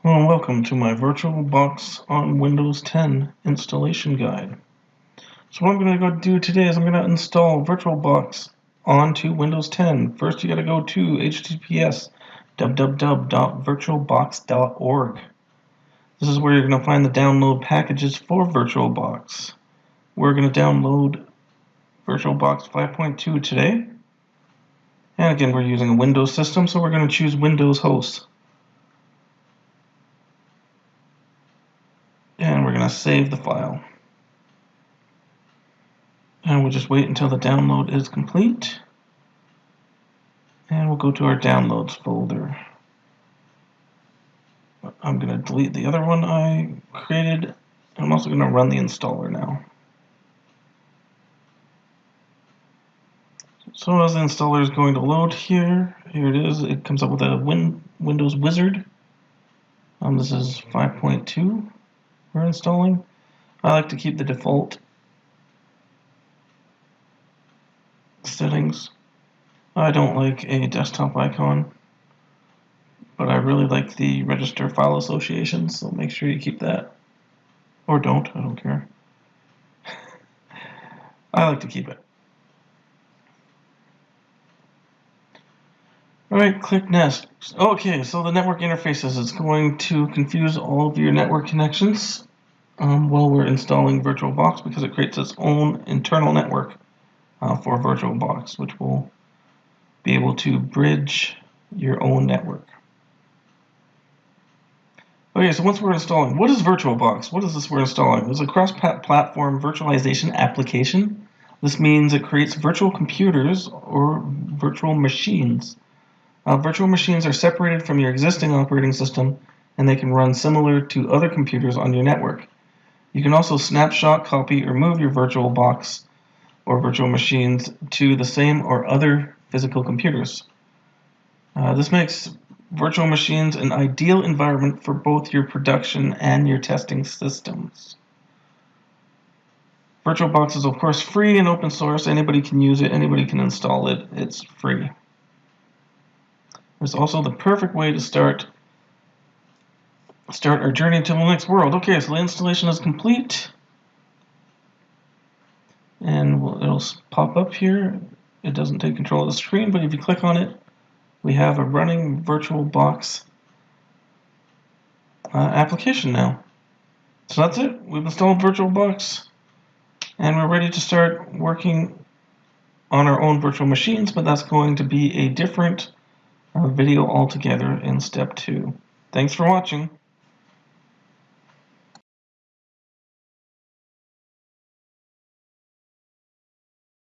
Hello and welcome to my Virtualbox on Windows 10 installation guide. So what I'm going to go do today is I'm going to install Virtualbox onto Windows 10. First you got to go to https://www.virtualbox.org. This is where you're going to find the download packages for Virtualbox. We're going to download Virtualbox 5.2 today. And again, we're using a Windows system, so we're going to choose Windows host. And we're going to save the file. And we'll just wait until the download is complete. And we'll go to our downloads folder. I'm going to delete the other one I created. I'm also going to run the installer now. So as the installer is going to load here it is. It comes up with a Windows wizard. This is 5.2 we're installing. I like to keep the default settings. I don't like a desktop icon, but I really like the register file association, so make sure you keep that. Or don't, I don't care. I like to keep it. Alright, click next. Okay, so the network interfaces is going to confuse all of your network connections while we're installing Virtualbox, because it creates its own internal network for Virtualbox, which will be able to bridge your own network. Okay, so once we're installing, what is Virtualbox? What is this we're installing? It's a cross-platform virtualization application. This means it creates virtual computers or virtual machines. Virtual machines are separated from your existing operating system, and they can run similar to other computers on your network. You can also snapshot, copy, or move your Virtualbox or virtual machines to the same or other physical computers. This makes virtual machines an ideal environment for both your production and your testing systems. Virtualbox is of course free and open source. Anybody can use it, anybody can install it. It's free. It's also the perfect way to start our journey to the next world. Okay, so the installation is complete. And it'll pop up here. It doesn't take control of the screen, but if you click on it, we have a running Virtualbox application now. So that's it. We've installed Virtualbox, and we're ready to start working on our own virtual machines, but that's going to be a different video altogether in step 2. Thanks for watching.